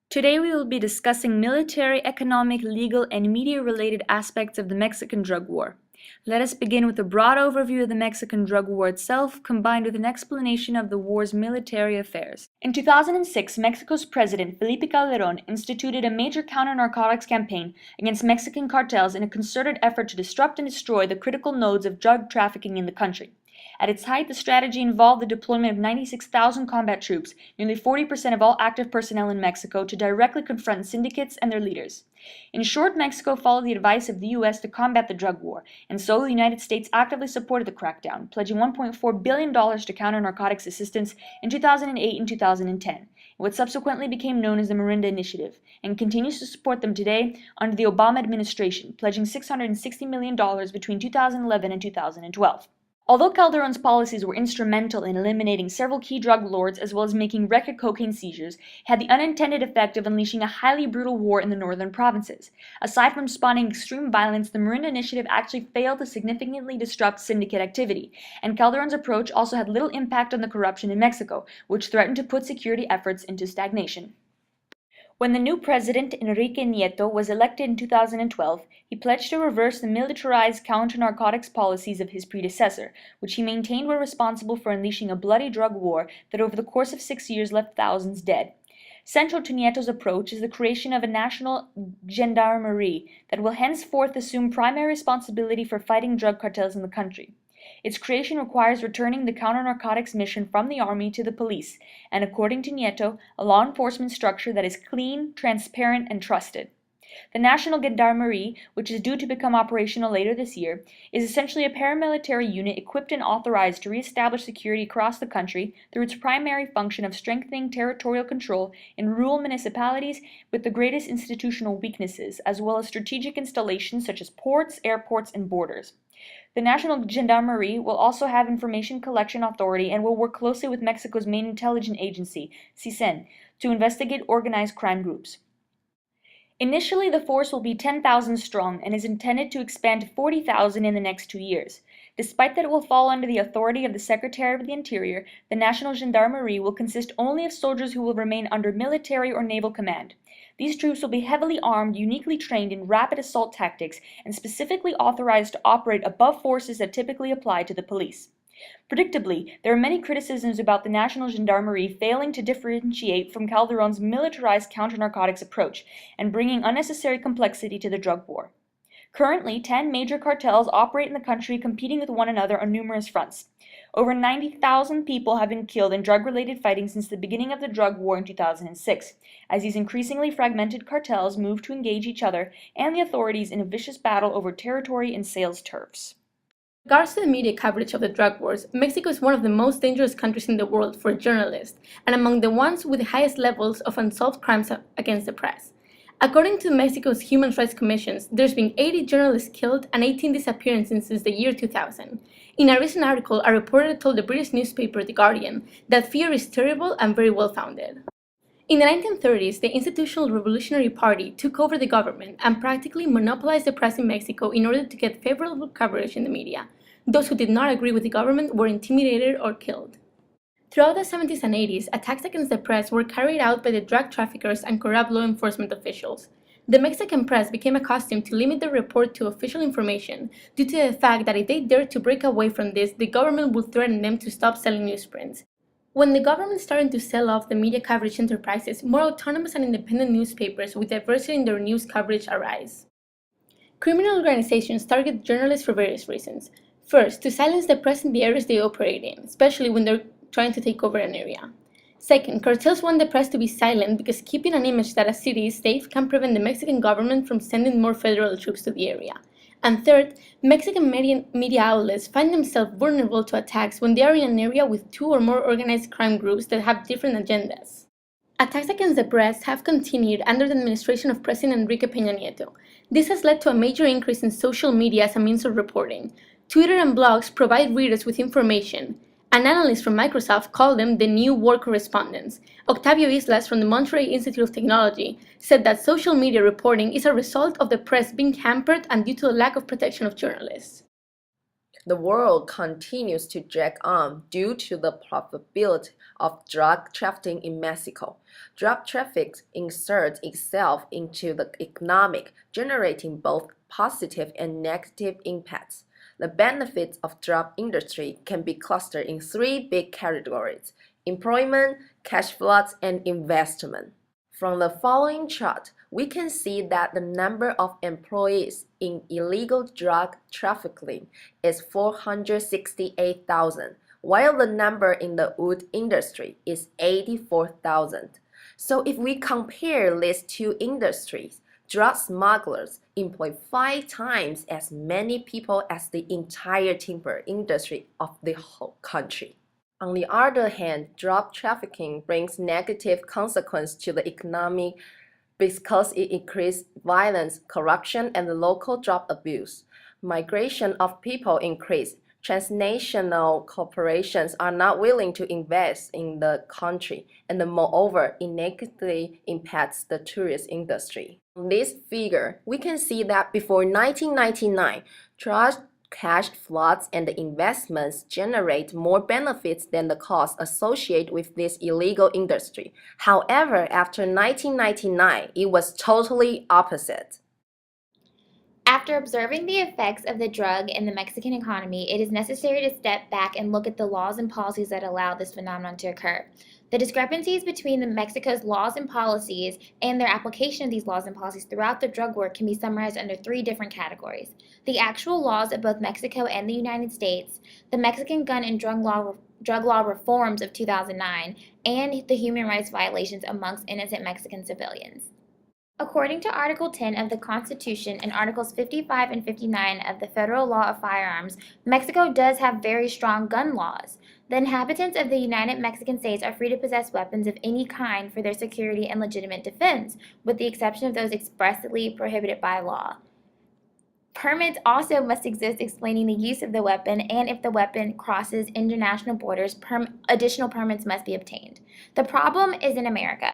Today we will be discussing military, economic, legal, and media-related aspects of the Mexican drug war. Let us begin with a broad overview of the Mexican drug war itself, combined with an explanation of the war's military affairs. In 2006, Mexico's president Felipe Calderón instituted a major counter-narcotics campaign against Mexican cartels in a concerted effort to disrupt and destroy the critical nodes of drug trafficking in the country. At its height, the strategy involved the deployment of 96,000 combat troops, nearly 40% of all active personnel in Mexico, to directly confront syndicates and their leaders. In short, Mexico followed the advice of the U.S. to combat the drug war, and so the United States actively supported the crackdown, pledging $1.4 billion to counter narcotics assistance in 2008 and 2010, what subsequently became known as the Marinda Initiative, and continues to support them today under the Obama administration, pledging $660 million between 2011 and 2012. Although Calderon's policies were instrumental in eliminating several key drug lords as well as making record cocaine seizures, it had the unintended effect of unleashing a highly brutal war in the northern provinces. Aside from spawning extreme violence, the Marinda Initiative actually failed to significantly disrupt syndicate activity, and Calderon's approach also had little impact on the corruption in Mexico, which threatened to put security efforts into stagnation. When the new president, Enrique Nieto, was elected in 2012, he pledged to reverse the militarized counter-narcotics policies of his predecessor, which he maintained were responsible for unleashing a bloody drug war that over the course of 6 years left thousands dead. Central to Nieto's approach is the creation of a national gendarmerie that will henceforth assume primary responsibility for fighting drug cartels in the country. Its creation requires returning the counter-narcotics mission from the army to the police, and according to Nieto, a law enforcement structure that is clean, transparent, and trusted. The National Gendarmerie, which is due to become operational later this year, is essentially a paramilitary unit equipped and authorized to reestablish security across the country through its primary function of strengthening territorial control in rural municipalities with the greatest institutional weaknesses, as well as strategic installations such as ports, airports, and borders. The National Gendarmerie will also have information collection authority and will work closely with Mexico's main intelligence agency, CISEN, to investigate organized crime groups. Initially, the force will be 10,000 strong and is intended to expand to 40,000 in the next 2 years. Despite that it will fall under the authority of the Secretary of the Interior, the National Gendarmerie will consist only of soldiers who will remain under military or naval command. These troops will be heavily armed, uniquely trained in rapid assault tactics, and specifically authorized to operate above forces that typically apply to the police. Predictably, there are many criticisms about the National Gendarmerie failing to differentiate from Calderon's militarized counter-narcotics approach and bringing unnecessary complexity to the drug war. Currently, 10 major cartels operate in the country, competing with one another on numerous fronts. Over 90,000 people have been killed in drug-related fighting since the beginning of the drug war in 2006, as these increasingly fragmented cartels move to engage each other and the authorities in a vicious battle over territory and sales turfs. In regards to the media coverage of the drug wars, Mexico is one of the most dangerous countries in the world for journalists, and among the ones with the highest levels of unsolved crimes against the press. According to Mexico's Human Rights Commissions, there's been 80 journalists killed and 18 disappearances since the year 2000. In a recent article, a reporter told the British newspaper The Guardian that fear is terrible and very well founded. In the 1930s, the Institutional Revolutionary Party took over the government and practically monopolized the press in Mexico in order to get favorable coverage in the media. Those who did not agree with the government were intimidated or killed. Throughout the 70s and 80s, attacks against the press were carried out by the drug traffickers and corrupt law enforcement officials. The Mexican press became accustomed to limit their report to official information due to the fact that if they dared to break away from this, the government would threaten them to stop selling newsprints. When the government started to sell off the media coverage enterprises, more autonomous and independent newspapers with diversity in their news coverage arise. Criminal organizations target journalists for various reasons. First, to silence the press in the areas they operate in, especially when they're trying to take over an area. Second, cartels want the press to be silent because keeping an image that a city is safe can prevent the Mexican government from sending more federal troops to the area. And third, Mexican media outlets find themselves vulnerable to attacks when they are in an area with 2 or more organized crime groups that have different agendas. Attacks against the press have continued under the administration of President Enrique Peña Nieto. This has led to a major increase in social media as a means of reporting. Twitter and blogs provide readers with information. An analyst from Microsoft called them the new war correspondents. Octavio Islas from the Monterrey Institute of Technology said that social media reporting is a result of the press being hampered and due to the lack of protection of journalists. The world continues to drag on due to the probability of drug trafficking in Mexico. Drug trafficking inserts itself into the economic, generating both positive and negative impacts. The benefits of drug industry can be clustered in three big categories: employment, cash flows, and investment. From the following chart, we can see that the number of employees in illegal drug trafficking is 468,000, while the number in the wood industry is 84,000. So if we compare these two industries, drug smugglers employ 5 times as many people as the entire timber industry of the whole country. On the other hand, drug trafficking brings negative consequences to the economy because it increases violence, corruption, and local drug abuse. Migration of people increase. Transnational corporations are not willing to invest in the country, and moreover, it negatively impacts the tourist industry. On this figure, we can see that before 1999, drug cash flows and the investments generate more benefits than the costs associated with this illegal industry. However, after 1999, it was totally opposite. After observing the effects of the drug in the Mexican economy, it is necessary to step back and look at the laws and policies that allow this phenomenon to occur. The discrepancies between Mexico's laws and policies and their application of these laws and policies throughout the drug war can be summarized under 3 different categories: the actual laws of both Mexico and the United States, the Mexican gun and drug law reforms of 2009, and the human rights violations amongst innocent Mexican civilians. According to Article 10 of the Constitution and Articles 55 and 59 of the Federal Law of Firearms, Mexico does have very strong gun laws. The inhabitants of the United Mexican States are free to possess weapons of any kind for their security and legitimate defense, with the exception of those expressly prohibited by law. Permits also must exist explaining the use of the weapon, and if the weapon crosses international borders, additional permits must be obtained. The problem is in America.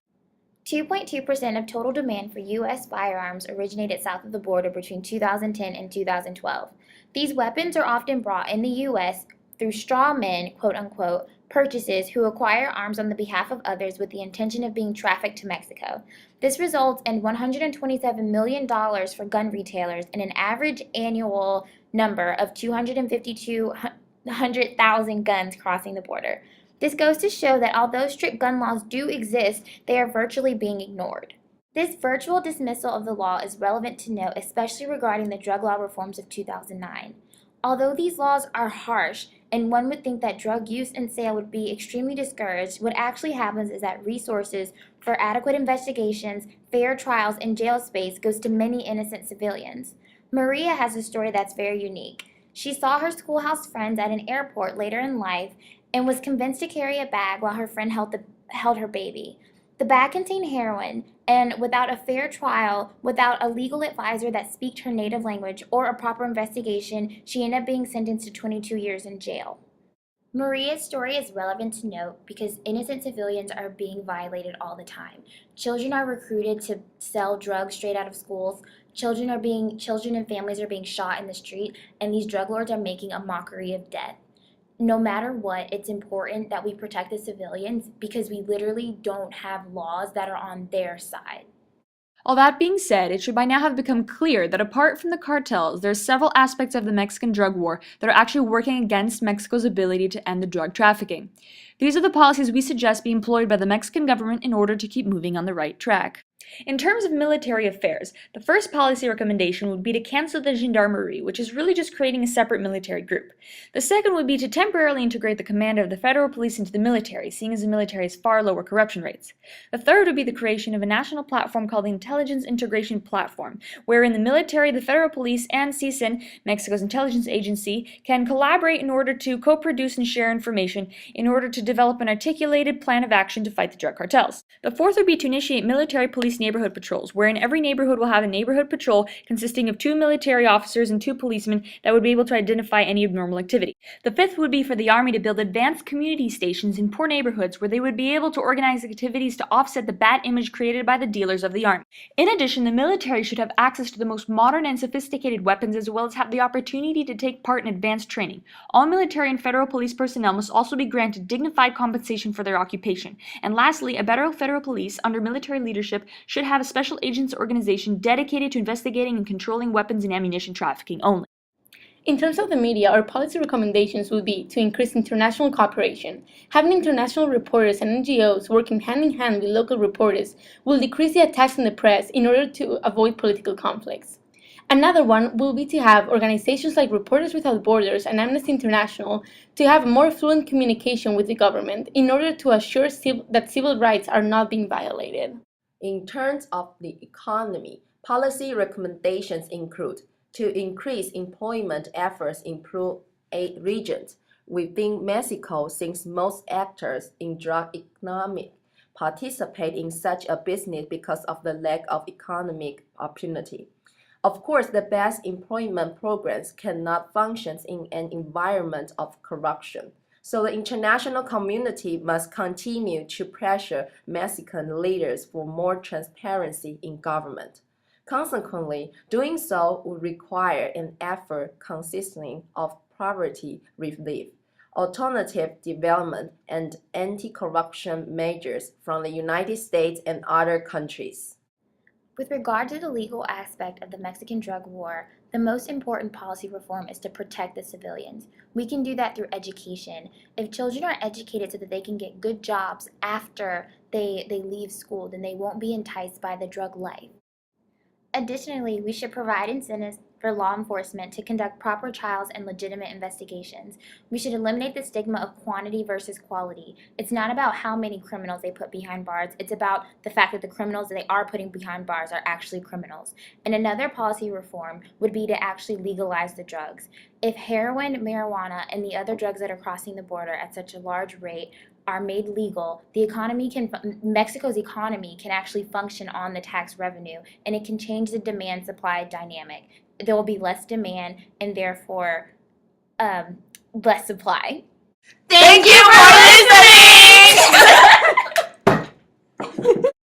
2.2% of total demand for U.S. firearms originated south of the border between 2010 and 2012. These weapons are often brought in the U.S. through straw men, quote-unquote, purchases who acquire arms on the behalf of others with the intention of being trafficked to Mexico. This results in $127 million for gun retailers and an average annual number of 252,000 guns crossing the border. This goes to show that although strict gun laws do exist, they are virtually being ignored. This virtual dismissal of the law is relevant to note, especially regarding the drug law reforms of 2009. Although these laws are harsh, and one would think that drug use and sale would be extremely discouraged, what actually happens is that resources for adequate investigations, fair trials, and jail space goes to many innocent civilians. Maria has a story that's very unique. She saw her schoolhouse friends at an airport later in life and was convinced to carry a bag while her friend held her baby. The bag contained heroin, and without a fair trial, without a legal advisor that spoke her native language, or a proper investigation, she ended up being sentenced to 22 years in jail. Maria's story is relevant to note because innocent civilians are being violated all the time. Children are recruited to sell drugs straight out of schools. Children and families are being shot in the street, and these drug lords are making a mockery of death. No matter what, it's important that we protect the civilians because we literally don't have laws that are on their side. All that being said, it should by now have become clear that apart from the cartels, there are several aspects of the Mexican drug war that are actually working against Mexico's ability to end the drug trafficking. These are the policies we suggest be employed by the Mexican government in order to keep moving on the right track. In terms of military affairs, the first policy recommendation would be to cancel the gendarmerie, which is really just creating a separate military group. The second would be to temporarily integrate the command of the federal police into the military, seeing as the military has far lower corruption rates. The third would be the creation of a national platform called the Intelligence Integration Platform, wherein the military, the federal police, and CISIN, Mexico's intelligence agency, can collaborate in order to co-produce and share information in order to develop an articulated plan of action to fight the drug cartels. The fourth would be to initiate military police neighborhood patrols, wherein every neighborhood will have a neighborhood patrol consisting of 2 military officers and 2 policemen that would be able to identify any abnormal activity. The fifth would be for the Army to build advanced community stations in poor neighborhoods where they would be able to organize activities to offset the bad image created by the dealers of the Army. In addition, the military should have access to the most modern and sophisticated weapons as well as have the opportunity to take part in advanced training. All military and federal police personnel must also be granted dignified justified compensation for their occupation. And lastly, a better federal police under military leadership should have a special agents organization dedicated to investigating and controlling weapons and ammunition trafficking only. In terms of the media, our policy recommendations would be to increase international cooperation. Having international reporters and NGOs working hand in hand with local reporters will decrease the attacks on the press in order to avoid political conflicts. Another one will be to have organizations like Reporters Without Borders and Amnesty International to have more fluent communication with the government in order to assure that civil rights are not being violated. In terms of the economy, policy recommendations include to increase employment efforts in pro-aid regions within Mexico, since most actors in drug economy participate in such a business because of the lack of economic opportunity. Of course, the best employment programs cannot function in an environment of corruption. So the international community must continue to pressure Mexican leaders for more transparency in government. Consequently, doing so would require an effort consisting of poverty relief, alternative development, and anti-corruption measures from the United States and other countries. With regard to the legal aspect of the Mexican drug war, the most important policy reform is to protect the civilians. We can do that through education. If children are educated so that they can get good jobs after they leave school, then they won't be enticed by the drug life. Additionally, we should provide incentives for law enforcement to conduct proper trials and legitimate investigations. We should eliminate the stigma of quantity versus quality. It's not about how many criminals they put behind bars. It's about the fact that the criminals that they are putting behind bars are actually criminals. And another policy reform would be to actually legalize the drugs. If heroin, marijuana, and the other drugs that are crossing the border at such a large rate are made legal, Mexico's economy can actually function on the tax revenue, and it can change the demand-supply dynamic. There will be less demand and therefore less supply. Thank you for listening!